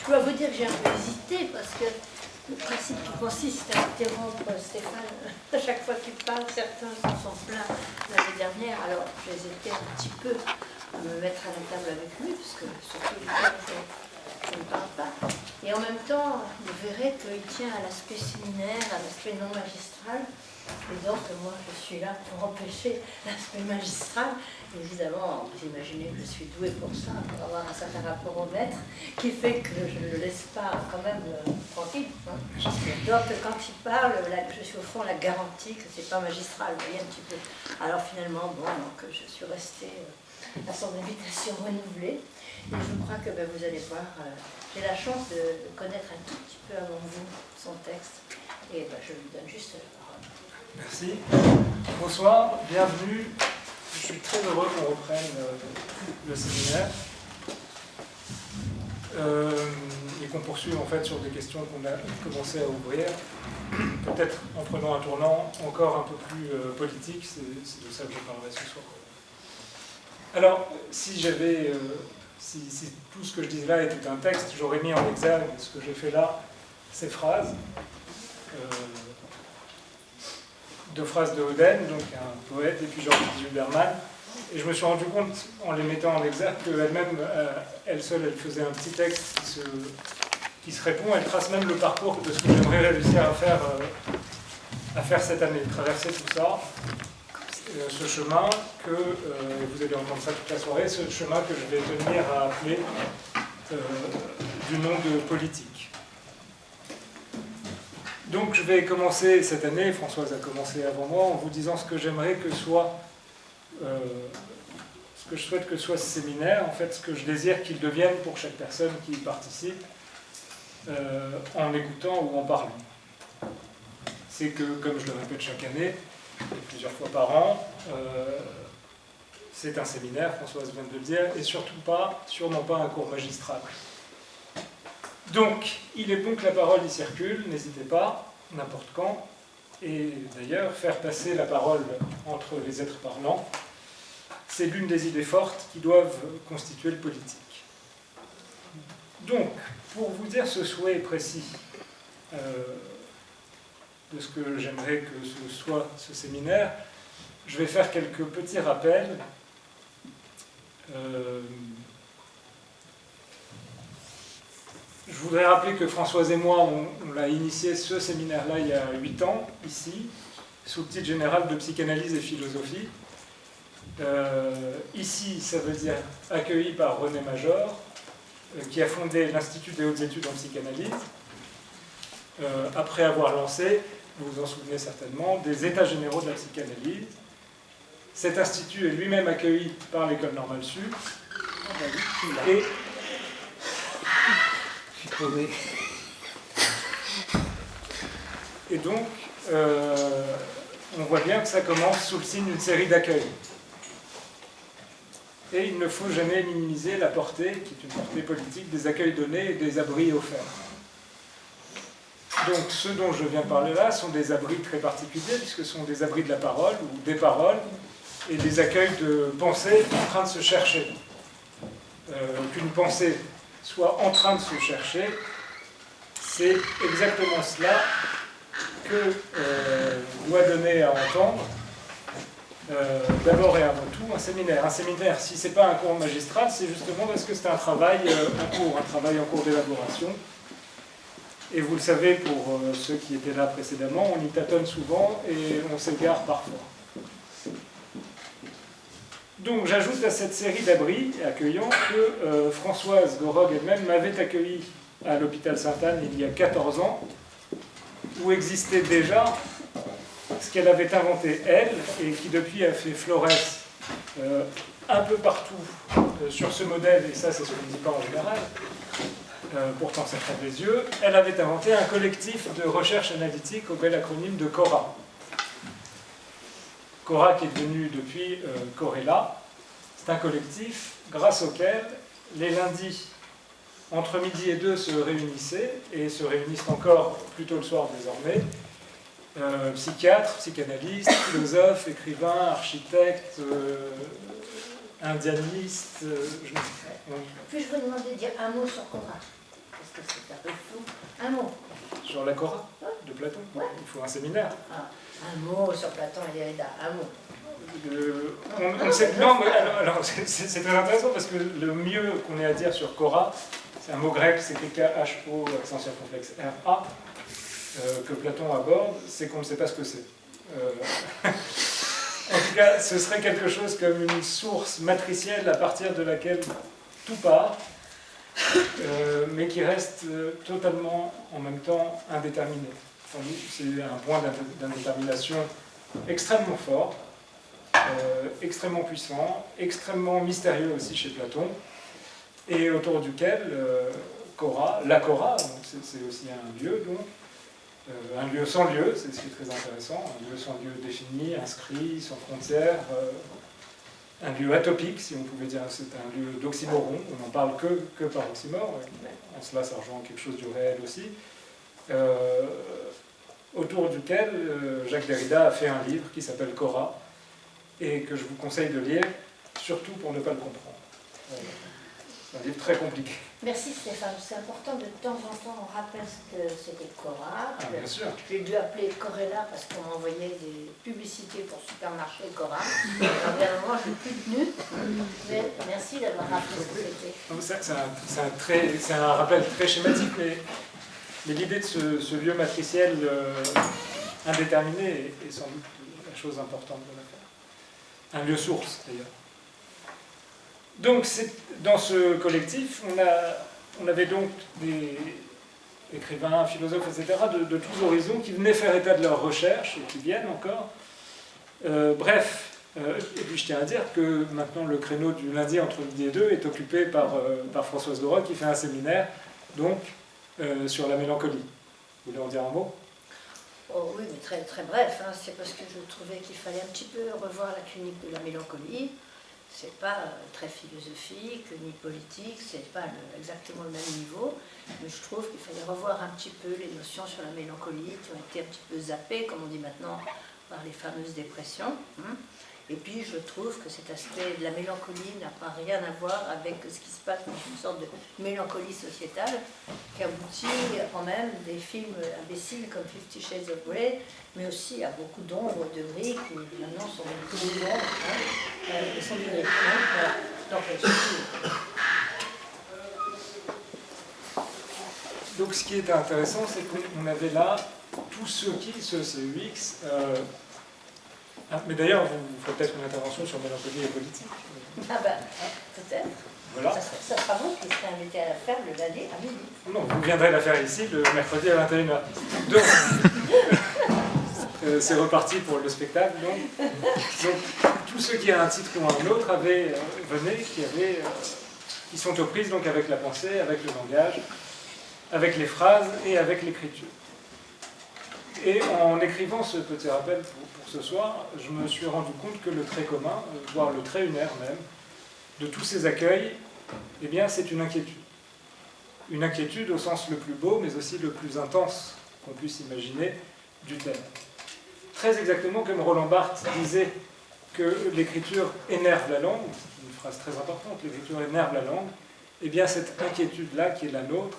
Je dois vous dire que j'ai un peu hésité parce que le principe qui consiste à interrompre Stéphane à chaque fois qu'il parle, certains s'en sont plaints l'année dernière, alors j'hésitais un petit peu à me mettre à la table avec lui, parce que surtout du temps, je ne parle pas. Et en même temps, vous verrez qu'il tient à l'aspect séminaire, à l'aspect non magistral. Et donc, moi, je suis là pour empêcher l'aspect magistral. Évidemment, vous imaginez que je suis douée pour ça, pour avoir un certain rapport au maître, qui fait que je ne le laisse pas quand même tranquille. Hein. Donc, quand il parle, je suis au fond la garantie que c'est pas magistral, vous voyez un petit peu. Alors finalement, bon, donc, je suis restée à son invitation renouvelée. Et je crois que vous allez voir, j'ai la chance de connaître un tout petit peu avant vous son texte. Et je lui donne juste la parole. Merci. Bonsoir, bienvenue. Je suis très heureux qu'on reprenne le séminaire et qu'on poursuive en fait sur des questions qu'on a commencé à ouvrir, peut-être en prenant un tournant encore un peu plus politique, c'est de ça que je parlerai ce soir. Alors, si j'avais, si tout ce que je disais là était un texte, j'aurais mis en exergue ce que j'ai fait là, ces phrases. Deux phrases de Oden, donc un poète, et puis Jean-Pierre Huberman. Et je me suis rendu compte, en les mettant en exergue, qu'elle-même, elle seule, elle faisait un petit texte qui se répond. Elle trace même le parcours de ce que j'aimerais réussir à faire cette année, traverser tout ça, ce chemin que, vous allez entendre ça toute la soirée, ce chemin que je vais tenir à appeler du nom de politique. Donc je vais commencer cette année, Françoise a commencé avant moi, en vous disant ce que j'aimerais que soit, ce que je souhaite que soit ce séminaire, en fait ce que je désire qu'il devienne pour chaque personne qui y participe, en écoutant ou en parlant. C'est que, comme je le répète chaque année, plusieurs fois par an, c'est un séminaire, Françoise vient de le dire, et sûrement pas un cours magistral. Donc, il est bon que la parole y circule, n'hésitez pas, n'importe quand, et d'ailleurs, faire passer la parole entre les êtres parlants, c'est l'une des idées fortes qui doivent constituer le politique. Donc, pour vous dire ce souhait précis de ce que j'aimerais que ce soit ce séminaire, je vais faire quelques petits rappels. Je voudrais rappeler que Françoise et moi, on l'a initié ce séminaire-là il y a 8 ans, ici, sous le titre général de psychanalyse et philosophie. Ici, ça veut dire accueilli par René Major, qui a fondé l'Institut des hautes études en psychanalyse, après avoir lancé, vous vous en souvenez certainement, des États généraux de la psychanalyse. Cet institut est lui-même accueilli par l'École normale sup. Et Et donc, on voit bien que ça commence sous le signe d'une série d'accueils. Et il ne faut jamais minimiser la portée, qui est une portée politique, des accueils donnés et des abris offerts. Donc, ce dont je viens parler là sont des abris très particuliers, puisque ce sont des abris de la parole, ou des paroles, et des accueils de pensée en train de se chercher. Qu'une pensée soit en train de se chercher, c'est exactement cela que doit donner à entendre, d'abord et avant tout, un séminaire. Un séminaire, si ce n'est pas un cours magistral, c'est justement parce que c'est un travail en cours d'élaboration. Et vous le savez, pour ceux qui étaient là précédemment, on y tâtonne souvent et on s'égare parfois. Donc j'ajoute à cette série d'abris accueillants que Françoise Gorog elle-même m'avait accueilli à l'hôpital Sainte-Anne il y a 14 ans, où existait déjà ce qu'elle avait inventé elle, et qui depuis a fait florès un peu partout sur ce modèle, et ça c'est ce qu'on ne dit pas en général, pourtant ça crève les yeux. Elle avait inventé un collectif de recherche analytique au bel acronyme de CORA. CORA qui est devenu depuis Corella. C'est un collectif grâce auquel les lundis entre midi et 2 se réunissaient, et se réunissent encore plutôt le soir désormais, psychiatres, psychanalystes, philosophes, écrivains, architectes, indianistes. Puis-je vous demander de dire un mot sur Cora? Parce que Un mot. Sur la Cora de Platon. Ouais. Il faut un séminaire. Ah, un mot sur Platon et Derrida, un mot. On sait, non, mais alors c'est très intéressant parce que le mieux qu'on ait à dire sur Cora, c'est un mot grec, c'est K-H-O, accent circonflexe R-A, que Platon aborde, c'est qu'on ne sait pas ce que c'est. En tout cas, ce serait quelque chose comme une source matricielle à partir de laquelle tout part, mais qui reste totalement en même temps indéterminé. C'est un point d'indétermination extrêmement fort, extrêmement puissant, extrêmement mystérieux aussi chez Platon, et autour duquel Cora, la Cora, c'est aussi un lieu, donc, un lieu sans lieu, c'est ce qui est très intéressant, un lieu sans lieu défini, inscrit, sans frontières, un lieu atopique, si on pouvait dire, c'est un lieu d'oxymoron, on n'en parle que par oxymore, en cela ça rejoint quelque chose du réel aussi, autour duquel Jacques Derrida a fait un livre qui s'appelle Cora, et que je vous conseille de lire, surtout pour ne pas le comprendre. C'est un livre très compliqué. Merci Stéphane, c'est important de temps en temps on rappelle ce que c'était Cora. Ah, bien sûr. J'ai dû appeler Corella parce qu'on m'envoyait des publicités pour supermarché Cora. Alors bien moment je n'ai plus tenu, mais merci d'avoir rappelé ce que c'était. C'est un rappel très schématique, mais l'idée de ce lieu matriciel indéterminé est sans doute la chose importante de l'affaire. Un lieu source d'ailleurs. Donc, dans ce collectif, on avait donc des écrivains, philosophes, etc., de tous horizons qui venaient faire état de leurs recherches et qui viennent encore. Bref, et puis je tiens à dire que maintenant le créneau du lundi entre midi et 2 est occupé par Françoise Goroc qui fait un séminaire donc, sur la mélancolie. Vous voulez en dire un mot ? Oh oui, mais très, très bref. Hein. C'est parce que je trouvais qu'il fallait un petit peu revoir la clinique de la mélancolie. C'est pas très philosophique ni politique, c'est pas exactement le même niveau, mais je trouve qu'il fallait revoir un petit peu les notions sur la mélancolie qui ont été un petit peu zappées, comme on dit maintenant, par les fameuses dépressions. Et puis je trouve que cet aspect de la mélancolie n'a pas rien à voir avec ce qui se passe dans une sorte de mélancolie sociétale qui aboutit quand même des films imbéciles comme 50 Shades of Grey, mais aussi à beaucoup d'ombres de gris qui maintenant sont beaucoup d'ombres, ils sont du gris. Voilà. Donc ce qui est intéressant, c'est qu'on avait là tous ceux qui, ce UX, mais d'ailleurs, vous ferez peut-être une intervention sur mélancolie et politique. Ah ben, peut-être. Voilà. Ça sera vous qui serez invité à la faire le lundi à midi. Non, vous viendrez la faire ici le mercredi à 21h. Donc, c'est reparti pour le spectacle. Donc, tous ceux qui ont un titre ou un autre venaient, qui sont aux prises donc, avec la pensée, avec le langage, avec les phrases et avec l'écriture. Et en écrivant ce petit rappel pour ce soir, je me suis rendu compte que le trait commun, voire le trait unaire même, de tous ces accueils, eh bien, c'est une inquiétude. Une inquiétude au sens le plus beau, mais aussi le plus intense qu'on puisse imaginer du terme. Très exactement comme Roland Barthes disait que l'écriture énerve la langue, c'est une phrase très importante, l'écriture énerve la langue, eh bien cette inquiétude-là qui est la nôtre,